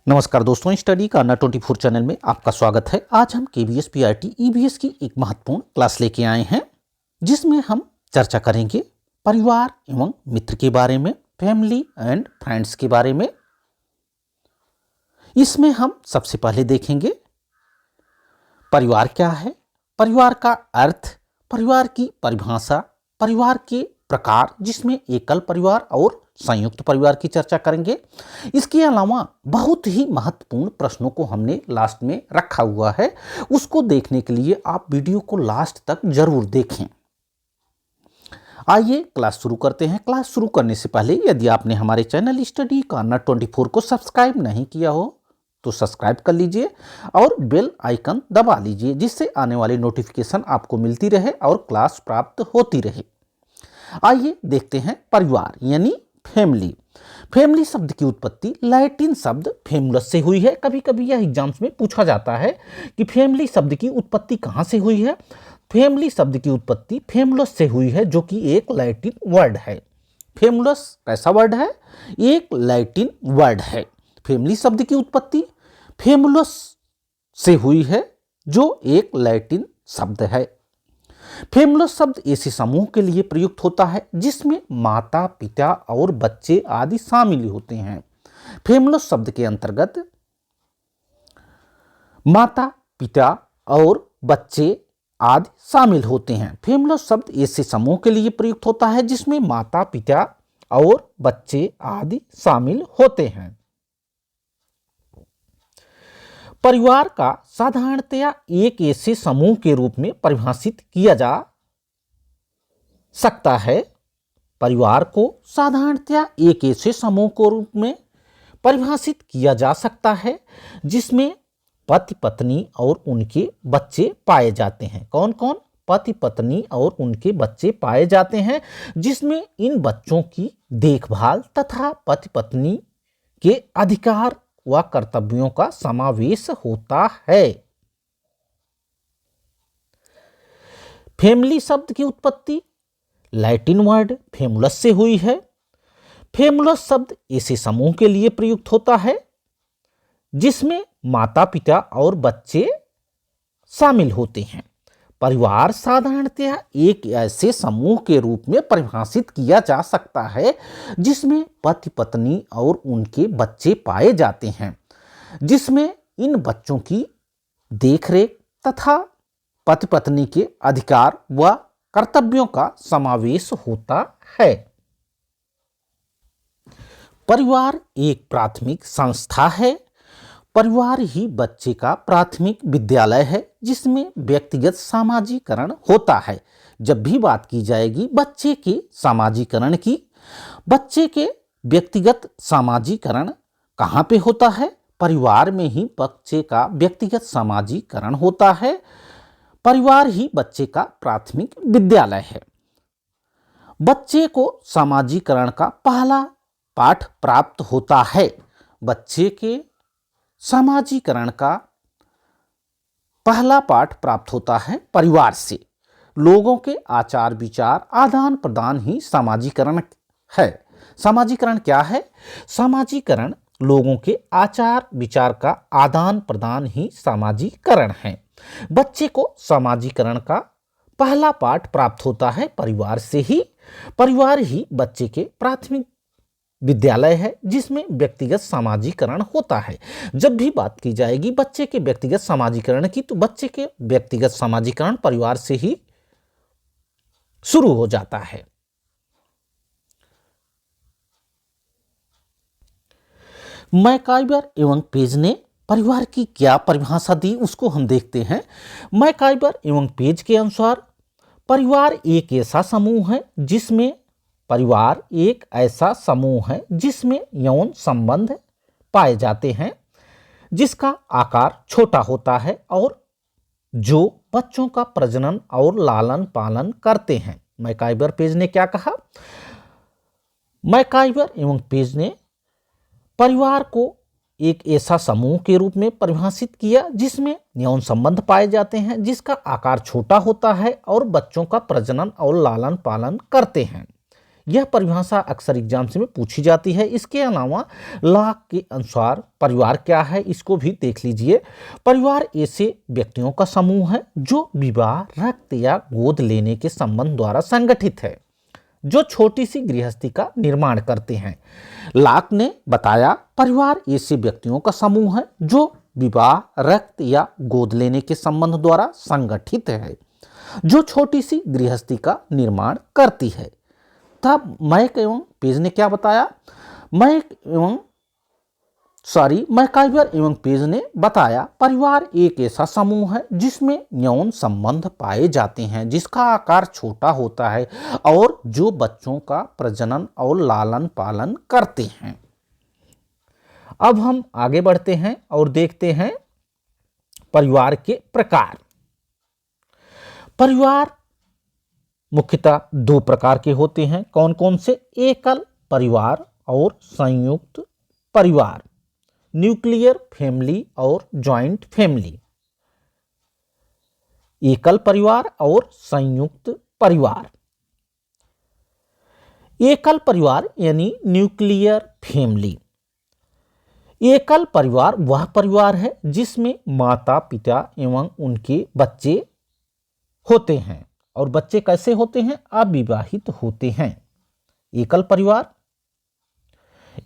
नमस्कार दोस्तों, स्टडी करना 24 चैनल में आपका स्वागत है। आज हम केवीएस पीआरटी ईवीएस की एक महत्वपूर्ण क्लास लेके आए हैं, जिसमें हम चर्चा करेंगे परिवार एवं मित्र के बारे में, फैमिली एंड फ्रेंड्स के बारे में। इसमें हम सबसे पहले देखेंगे परिवार क्या है, परिवार का अर्थ, परिवार की परिभाषा, परिवार के प्रकार जिसमें एकल परिवार और संयुक्त परिवार की चर्चा करेंगे। इसके अलावा बहुत ही महत्वपूर्ण प्रश्नों को हमने लास्ट में रखा हुआ है, उसको देखने के लिए आप वीडियो को लास्ट तक जरूर देखें। आइए क्लास शुरू करते हैं। क्लास शुरू करने से पहले यदि आपने हमारे चैनल स्टडी करना 24 को सब्सक्राइब नहीं किया हो तो सब्सक्राइब कर लीजिए और बेल आइकन दबा लीजिए, जिससे आने वाली नोटिफिकेशन आपको मिलती रहे और क्लास प्राप्त होती रहे। आइए देखते हैं परिवार यानी फैमिली। फैमिली शब्द की उत्पत्ति लैटिन शब्द फैमुलस से हुई है। कभी कभी यह एग्जाम्स में पूछा जाता है कि फैमिली शब्द की उत्पत्ति कहाँ से हुई है। फैमिली शब्द की उत्पत्ति फैमुलस से हुई है, जो कि एक लैटिन वर्ड है। फैमुलस कैसा वर्ड है? एक लैटिन वर्ड है। फैमिली शब्द की उत्पत्ति फैमुलस से हुई है, जो एक लैटिन शब्द है। फैमुलस शब्द ऐसे समूह के लिए प्रयुक्त होता है जिसमें माता, पिता और बच्चे आदि शामिल होते हैं। फैमुलस शब्द के अंतर्गत माता, पिता और बच्चे आदि शामिल होते हैं। फैमुलस शब्द ऐसे समूह के लिए प्रयुक्त होता है जिसमें माता, पिता और बच्चे आदि शामिल होते हैं। परिवार का साधारणतया एक ऐसे समूह के रूप में परिभाषित किया जा सकता है। परिवार को साधारणतया एक ऐसे समूह के रूप में परिभाषित किया जा सकता है जिसमें पति, पत्नी और उनके बच्चे पाए जाते हैं। कौन कौन? पति, पत्नी और उनके बच्चे पाए जाते हैं, जिसमें इन बच्चों की देखभाल तथा पति पत्नी के अधिकार व कर्तव्यों का समावेश होता है। फैमिली शब्द की उत्पत्ति लैटिन वर्ड फैमुलस से हुई है। फैमुलस शब्द ऐसे समूह के लिए प्रयुक्त होता है जिसमें माता, पिता और बच्चे शामिल होते हैं। परिवार साधारणतया एक ऐसे समूह के रूप में परिभाषित किया जा सकता है जिसमें पति, पत्नी और उनके बच्चे पाए जाते हैं, जिसमें इन बच्चों की देखरेख तथा पति पत्नी के अधिकार व कर्तव्यों का समावेश होता है। परिवार एक प्राथमिक संस्था है। परिवार ही बच्चे का प्राथमिक विद्यालय है, जिसमें व्यक्तिगत सामाजिकरण होता है। जब भी बात की जाएगी बच्चे के सामाजिकरण की, बच्चे के व्यक्तिगत सामाजिकरण कहाँ पे होता है? परिवार में ही बच्चे का व्यक्तिगत सामाजिकरण होता है। परिवार ही बच्चे का प्राथमिक विद्यालय है। बच्चे को सामाजिकरण का पहला पाठ प्राप्त होता है। बच्चे के सामाजिकरण का पहला पाठ प्राप्त होता है परिवार से। लोगों के आचार विचार आदान प्रदान ही सामाजिकरण है। सामाजिकरण क्या है? सामाजिकरण लोगों के आचार विचार का आदान प्रदान ही सामाजिकरण है। बच्चे को सामाजिकरण का पहला पाठ प्राप्त होता है परिवार से ही। परिवार ही बच्चे के प्राथमिक विद्यालय है, जिसमें व्यक्तिगत सामाजिकरण होता है। जब भी बात की जाएगी बच्चे के व्यक्तिगत सामाजिकरण की, तो बच्चे के व्यक्तिगत सामाजिकरण परिवार से ही शुरू हो जाता है। मैकाइवर एवं पेज ने परिवार की क्या परिभाषा दी, उसको हम देखते हैं। मैकाइवर एवं पेज के अनुसार परिवार एक ऐसा समूह है जिसमें परिवार एक ऐसा समूह है जिसमें यौन संबंध पाए जाते हैं, जिसका आकार छोटा होता है और जो बच्चों का प्रजनन और लालन पालन करते हैं। मैकाइवर पेज ने क्या कहा? मैकाइवर एवं पेज ने परिवार को एक ऐसा समूह के रूप में परिभाषित किया जिसमें यौन संबंध पाए जाते हैं, जिसका आकार छोटा होता है और बच्चों का प्रजनन और लालन पालन करते हैं। यह परिभाषा अक्सर एग्जाम में पूछी जाती है। इसके अलावा लॉक के अनुसार परिवार क्या है इसको भी देख लीजिए। परिवार ऐसे व्यक्तियों का समूह है जो विवाह, रक्त या गोद लेने के संबंध द्वारा संगठित है, जो छोटी सी गृहस्थी का निर्माण करते हैं। लॉक ने बताया परिवार ऐसे व्यक्तियों का समूह है जो विवाह, रक्त या गोद लेने के संबंध द्वारा संगठित है, जो छोटी सी गृहस्थी का निर्माण करती है। तब मैक एवं पेज ने क्या बताया? मैकाइवर एवं पेज ने बताया परिवार एक ऐसा समूह है जिसमें यौन संबंध पाए जाते हैं, जिसका आकार छोटा होता है और जो बच्चों का प्रजनन और लालन पालन करते हैं। अब हम आगे बढ़ते हैं और देखते हैं परिवार के प्रकार। परिवार मुख्यतः दो प्रकार के होते हैं। कौन कौन से? एकल परिवार और संयुक्त परिवार, न्यूक्लियर फैमिली और जॉइंट फैमिली। एकल परिवार और संयुक्त परिवार। एकल परिवार यानी न्यूक्लियर फैमिली। एकल परिवार वह परिवार है जिसमें माता पिता एवं उनके बच्चे होते हैं, और बच्चे कैसे होते हैं? अविवाहित होते हैं। एकल परिवार।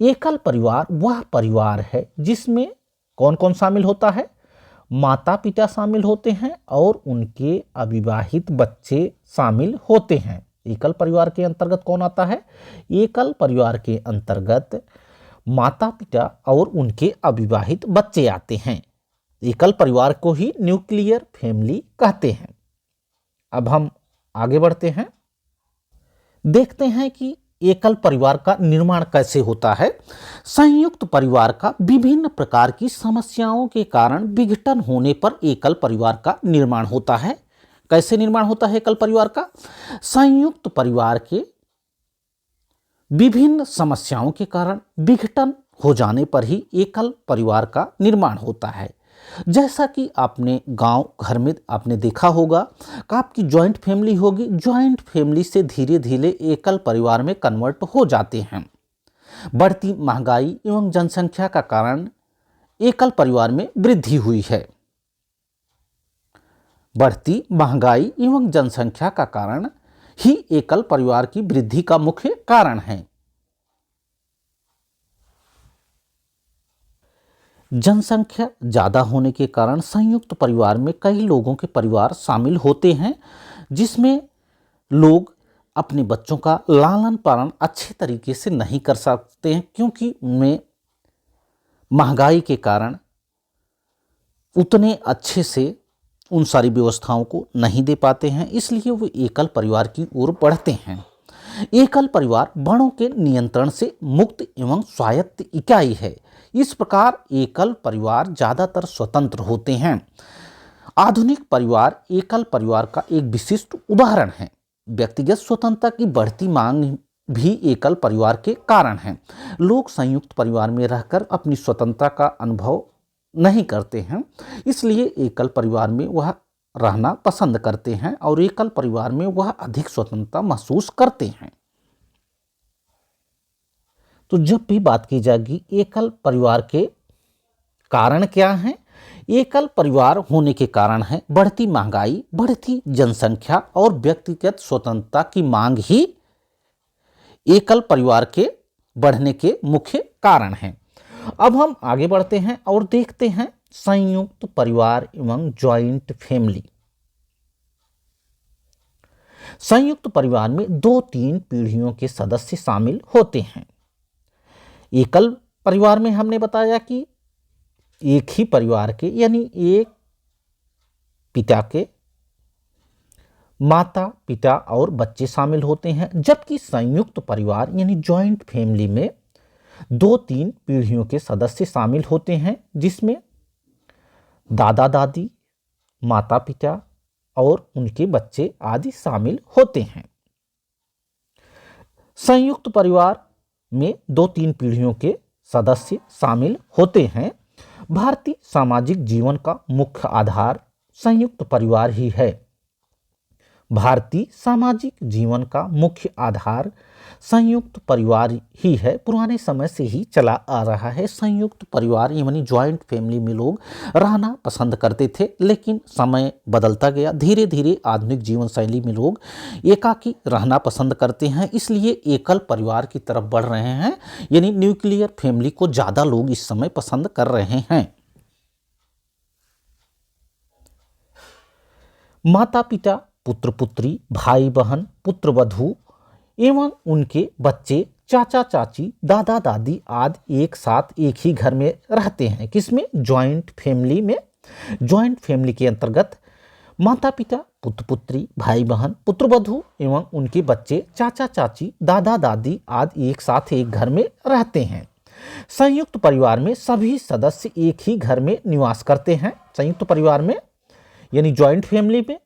एकल परिवार वह परिवार है जिसमें कौन कौन शामिल होता है? माता पिता शामिल होते हैं और उनके अविवाहित बच्चे शामिल होते हैं। एकल परिवार के अंतर्गत कौन आता है? एकल परिवार के अंतर्गत माता पिता और उनके अविवाहित बच्चे आते हैं। एकल परिवार को ही न्यूक्लियर फैमिली कहते हैं। अब हम आगे बढ़ते हैं, देखते हैं कि एकल परिवार का निर्माण कैसे होता है। संयुक्त परिवार का विभिन्न प्रकार की समस्याओं के कारण विघटन होने पर एकल परिवार का निर्माण होता है। कैसे निर्माण होता है एकल परिवार का? संयुक्त परिवार के विभिन्न समस्याओं के कारण विघटन हो जाने पर ही एकल परिवार का निर्माण होता है। जैसा कि आपने गांव घर में आपने देखा होगा कि आपकी जॉइंट फैमिली होगी, जॉइंट फैमिली से धीरे धीरे एकल परिवार में कन्वर्ट हो जाते हैं। बढ़ती महंगाई एवं जनसंख्या का कारण एकल परिवार में वृद्धि हुई है। बढ़ती महंगाई एवं जनसंख्या का कारण ही एकल परिवार की वृद्धि का मुख्य कारण है। जनसंख्या ज़्यादा होने के कारण संयुक्त परिवार में कई लोगों के परिवार शामिल होते हैं, जिसमें लोग अपने बच्चों का लालन पालन अच्छे तरीके से नहीं कर सकते हैं, क्योंकि उनमें महंगाई के कारण उतने अच्छे से उन सारी व्यवस्थाओं को नहीं दे पाते हैं, इसलिए वो एकल परिवार की ओर बढ़ते हैं। एकल परिवार बड़ों के नियंत्रण से मुक्त एवं स्वायत्त इकाई है। इस प्रकार एकल परिवार ज़्यादातर स्वतंत्र होते हैं। आधुनिक परिवार एकल परिवार का एक विशिष्ट उदाहरण है। व्यक्तिगत स्वतंत्रता की बढ़ती मांग भी एकल परिवार के कारण है। लोग संयुक्त परिवार में रहकर अपनी स्वतंत्रता का अनुभव नहीं करते हैं, इसलिए एकल परिवार में वह रहना पसंद करते हैं और एकल परिवार में वह अधिक स्वतंत्रता महसूस करते हैं। तो जब भी बात की जाएगी एकल परिवार के कारण क्या हैं? एकल परिवार होने के कारण है बढ़ती महंगाई, बढ़ती जनसंख्या और व्यक्तिगत स्वतंत्रता की मांग ही एकल परिवार के बढ़ने के मुख्य कारण हैं। अब हम आगे बढ़ते हैं और देखते हैं संयुक्त परिवार एवं जॉइंट फैमिली। संयुक्त परिवार में 2-3 पीढ़ियों के सदस्य शामिल होते हैं। एकल परिवार में हमने बताया कि एक ही परिवार के यानी एक पिता के माता पिता और बच्चे शामिल होते हैं, जबकि संयुक्त परिवार यानी जॉइंट फैमिली में 2-3 पीढ़ियों के सदस्य शामिल होते हैं, जिसमें दादा दादी, माता पिता और उनके बच्चे आदि शामिल होते हैं। संयुक्त परिवार में 2-3 पीढ़ियों के सदस्य शामिल होते हैं। भारतीय सामाजिक जीवन का मुख्य आधार संयुक्त परिवार ही है। भारतीय सामाजिक जीवन का मुख्य आधार संयुक्त परिवार ही है। पुराने समय से ही चला आ रहा है। संयुक्त परिवार यानी ज्वाइंट फैमिली में लोग रहना पसंद करते थे, लेकिन समय बदलता गया। धीरे धीरे आधुनिक जीवन शैली में लोग एकाकी रहना पसंद करते हैं, इसलिए एकल परिवार की तरफ बढ़ रहे हैं, यानी न्यूक्लियर फैमिली को ज़्यादा लोग इस समय पसंद कर रहे हैं। माता पिता, पुत्र पुत्री, भाई बहन, पुत्र वधू एवं उनके बच्चे, चाचा चाची, दादा दादी आदि एक साथ एक ही घर में रहते हैं। किसमें? ज्वाइंट फैमिली में। ज्वाइंट फैमिली के अंतर्गत माता पिता, पुत्र पुत्री, भाई बहन, पुत्र वधू एवं उनके बच्चे, चाचा चाची, दादा दादी आदि एक साथ एक घर में रहते हैं। संयुक्त परिवार में सभी सदस्य एक ही घर में निवास करते हैं। संयुक्त परिवार में यानी ज्वाइंट फैमिली में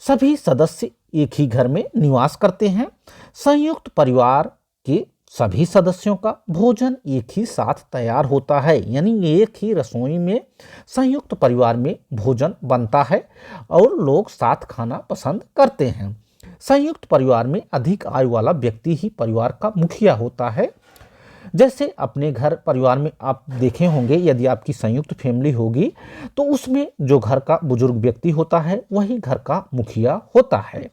सभी सदस्य एक ही घर में निवास करते हैं। संयुक्त परिवार के सभी सदस्यों का भोजन एक ही साथ तैयार होता है, यानी एक ही रसोई में संयुक्त परिवार में भोजन बनता है और लोग साथ खाना पसंद करते हैं। संयुक्त परिवार में अधिक आयु वाला व्यक्ति ही परिवार का मुखिया होता है। जैसे अपने घर परिवार में आप देखे होंगे, यदि आपकी संयुक्त फैमिली होगी तो उसमें जो घर का बुजुर्ग व्यक्ति होता है वही घर का मुखिया होता है।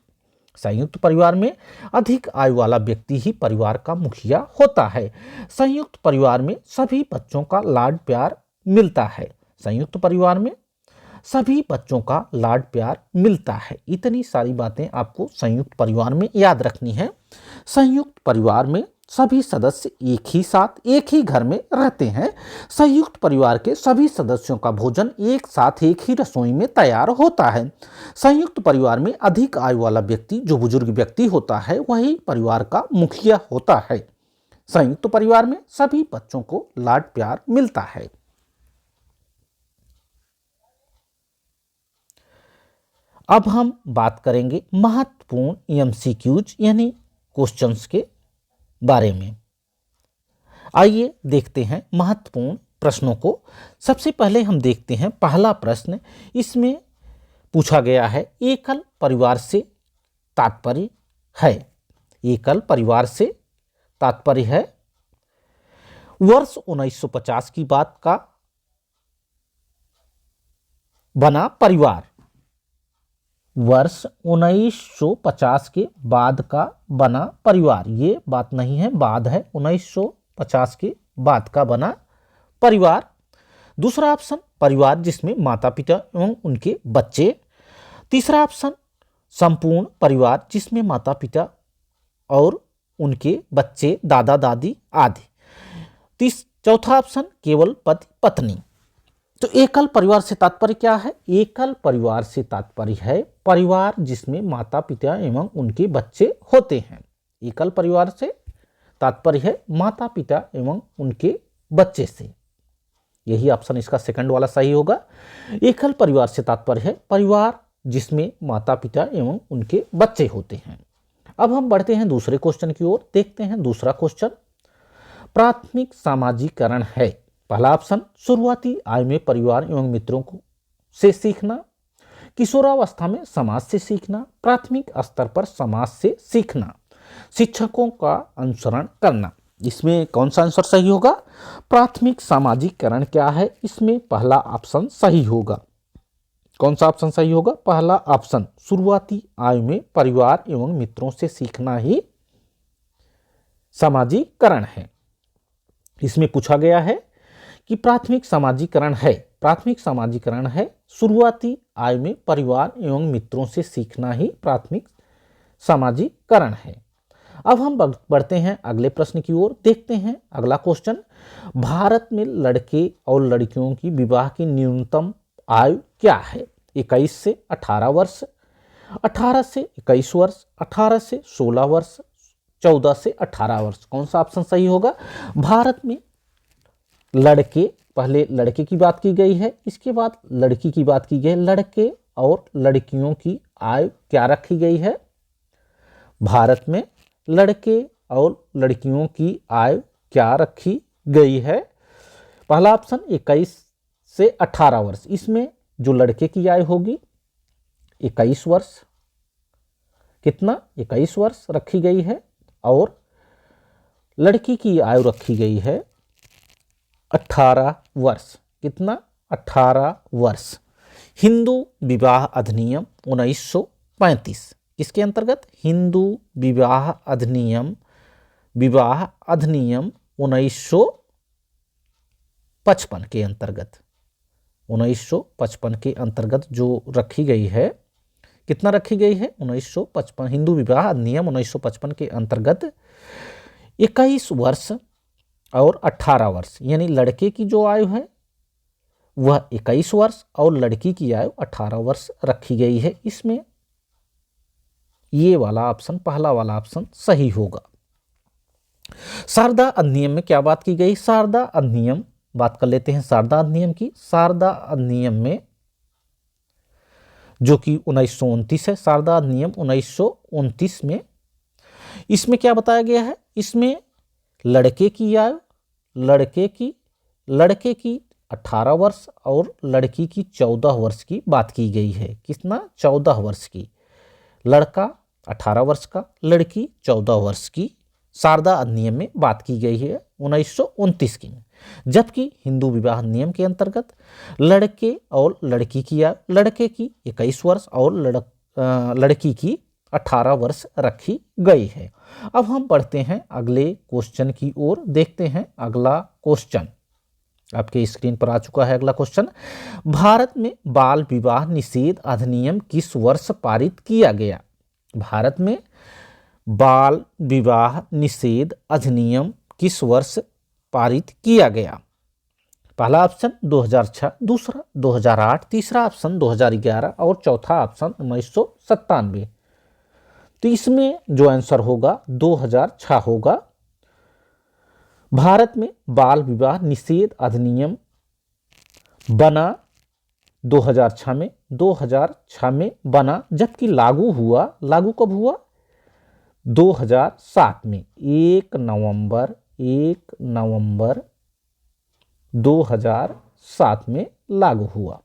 संयुक्त परिवार में अधिक आयु वाला व्यक्ति ही परिवार का मुखिया होता है। संयुक्त परिवार में सभी बच्चों का लाड प्यार मिलता है। संयुक्त परिवार में सभी बच्चों का लाड प्यार मिलता है। इतनी सारी बातें आपको संयुक्त परिवार में याद रखनी है। संयुक्त परिवार में सभी सदस्य एक ही साथ एक ही घर में रहते हैं। संयुक्त परिवार के सभी सदस्यों का भोजन एक साथ एक ही रसोई में तैयार होता है। संयुक्त परिवार में अधिक आयु वाला व्यक्ति, जो बुजुर्ग व्यक्ति होता है, वही परिवार का मुखिया होता है। संयुक्त परिवार में सभी बच्चों को लाड प्यार मिलता है। अब हम बात करेंगे महत्वपूर्ण एमसीक्यूज यानी क्वेश्चंस के बारे में। आइए देखते हैं महत्वपूर्ण प्रश्नों को। सबसे पहले हम देखते हैं पहला प्रश्न। इसमें पूछा गया है एकल परिवार से तात्पर्य है। एकल परिवार से तात्पर्य है वर्ष 1950 की बात का बना परिवार। वर्ष 1950 के बाद का बना परिवार, ये बात नहीं है, बाद है। 1950 के बाद का बना परिवार। दूसरा ऑप्शन परिवार जिसमें माता पिता एवं उनके बच्चे। तीसरा ऑप्शन संपूर्ण परिवार जिसमें माता पिता और उनके बच्चे, दादा दादी आदि। चौथा ऑप्शन केवल पति पत्नी। तो एकल परिवार से तात्पर्य क्या है? एकल परिवार से तात्पर्य है परिवार जिसमें माता पिता एवं उनके बच्चे होते हैं। एकल परिवार से तात्पर्य है माता पिता एवं उनके बच्चे से। यही ऑप्शन इसका सेकंड वाला सही होगा। एकल परिवार से तात्पर्य है परिवार जिसमें माता पिता एवं उनके बच्चे होते हैं। अब हम बढ़ते हैं दूसरे क्वेश्चन की ओर। देखते हैं दूसरा क्वेश्चन। प्राथमिक सामाजिकरण है। पहला ऑप्शन शुरुआती आयु में परिवार एवं मित्रों को से सीखना, किशोरावस्था में समाज से सीखना, प्राथमिक स्तर पर समाज से सीखना, शिक्षकों का अनुसरण करना। इसमें कौन सा आंसर सही होगा? प्राथमिक सामाजिकरण क्या है? इसमें पहला ऑप्शन सही होगा। कौन सा ऑप्शन सही होगा? पहला ऑप्शन शुरुआती आयु में परिवार एवं मित्रों से सीखना ही सामाजिकरण है। इसमें पूछा गया है कि प्राथमिक सामाजिकरण है। प्राथमिक सामाजिकरण है शुरुआती आयु में परिवार एवं मित्रों से सीखना ही प्राथमिक सामाजिकरण है। अब हम बढ़ते हैं अगले प्रश्न की ओर। देखते हैं अगला क्वेश्चन। भारत में लड़के और लड़कियों की विवाह की न्यूनतम आयु क्या है? 21 से 18 वर्ष, 18 से 21 वर्ष, 18 से 16 वर्ष, 14 से 18 वर्ष। कौन सा ऑप्शन सही होगा? भारत में लड़के, पहले लड़के की बात की गई है, इसके बाद लड़की की बात की गई है। लड़के और लड़कियों की आयु क्या रखी गई है? भारत में लड़के और लड़कियों की आयु क्या रखी गई है? पहला ऑप्शन 21 से 18 वर्ष। इसमें जो लड़के की आयु होगी 21 वर्ष, कितना 21 वर्ष रखी गई है और लड़की की आयु रखी गई है 18 वर्ष। कितना 18 वर्ष। हिंदू विवाह अधिनियम 1935 किसके अंतर्गत? हिंदू विवाह अधिनियम 1955 के अंतर्गत 1955 के अंतर्गत जो रखी गई है। कितना रखी गई है? 1955। हिंदू विवाह अधिनियम 1955 के अंतर्गत 21 वर्ष और 18 वर्ष, यानी लड़के की जो आयु है वह 21 वर्ष और लड़की की आयु 18 वर्ष रखी गई है। इसमें ये वाला ऑप्शन, पहला वाला ऑप्शन सही होगा। शारदा अधिनियम में क्या बात की गई? शारदा अधिनियम, बात कर लेते हैं शारदा अधिनियम की। शारदा अधिनियम में जो कि 1929 है, शारदा अधिनियम 1929 में इसमें क्या बताया गया है? इसमें लड़के की आयु, लड़के की 18 वर्ष और लड़की की 14 वर्ष की बात की गई है। कितना? 14 वर्ष की। लड़का 18 वर्ष का, लड़की 14 वर्ष की शारदा अधिनियम में बात की गई है 1929 की। जबकि हिंदू विवाह नियम के अंतर्गत लड़के और लड़की की आयु, लड़के की 21 वर्ष और लड़की की 18 वर्ष रखी गई है। अब हम बढ़ते हैं अगले क्वेश्चन की ओर। देखते हैं अगला क्वेश्चन, आपके स्क्रीन पर आ चुका है अगला क्वेश्चन। भारत में बाल विवाह निषेध अधिनियम किस वर्ष पारित किया गया? भारत में बाल विवाह निषेध अधिनियम किस वर्ष पारित किया गया? पहला ऑप्शन 2006, दूसरा 2008, तीसरा ऑप्शन 2011 और चौथा ऑप्शन 1997। तो इसमें जो आंसर होगा 2006 होगा। भारत में बाल विवाह निषेध अधिनियम बना 2006 में बना, जबकि लागू कब हुआ? 2007 में, 1 नवंबर 2007 में लागू हुआ।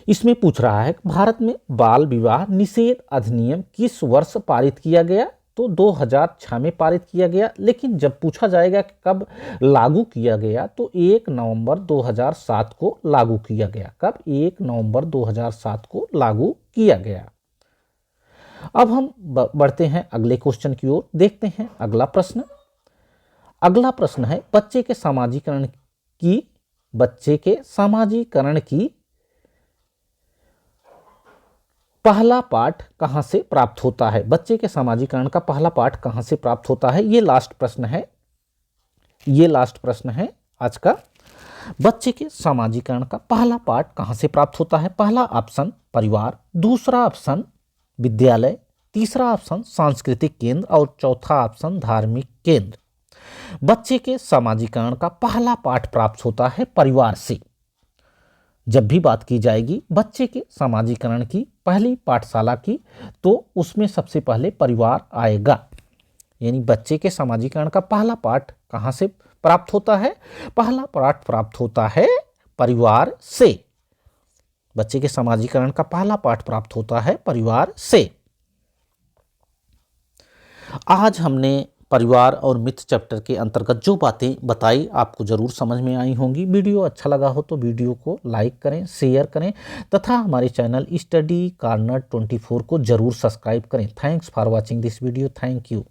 इसमें पूछ रहा है भारत में बाल विवाह निषेध अधिनियम किस वर्ष पारित किया गया? तो 2006 में पारित किया गया, लेकिन जब पूछा जाएगा कि कब लागू किया गया तो 1 नवंबर 2007 को लागू किया गया। कब? 1 नवंबर 2007 को लागू किया गया। अब हम बढ़ते हैं अगले क्वेश्चन की ओर। देखते हैं अगला प्रश्न। अगला प्रश्न है बच्चे के समाजीकरण की पहला पाठ कहां से प्राप्त होता है? बच्चे के समाजीकरण का पहला पाठ कहां से प्राप्त होता है? ये लास्ट प्रश्न है आज का। बच्चे के समाजीकरण का पहला पाठ कहां से प्राप्त होता है? पहला ऑप्शन परिवार, दूसरा ऑप्शन विद्यालय, तीसरा ऑप्शन सांस्कृतिक केंद्र और चौथा ऑप्शन धार्मिक केंद्र। बच्चे के समाजीकरण का पहला पाठ प्राप्त होता है परिवार से। जब भी बात की जाएगी बच्चे के समाजीकरण की पहली पाठशाला की, तो उसमें सबसे पहले परिवार आएगा। यानी बच्चे के समाजीकरण का पहला पाठ कहाँ से प्राप्त होता है? पहला पाठ प्राप्त होता है परिवार से। बच्चे के समाजीकरण का पहला पाठ प्राप्त होता है परिवार से। आज हमने परिवार और मित्र चैप्टर के अंतर्गत जो बातें बताई आपको जरूर समझ में आई होंगी। वीडियो अच्छा लगा हो तो वीडियो को लाइक करें, शेयर करें तथा हमारे चैनल स्टडी कॉर्नर 24 को जरूर सब्सक्राइब करें। Thanks for watching this video. Thank you.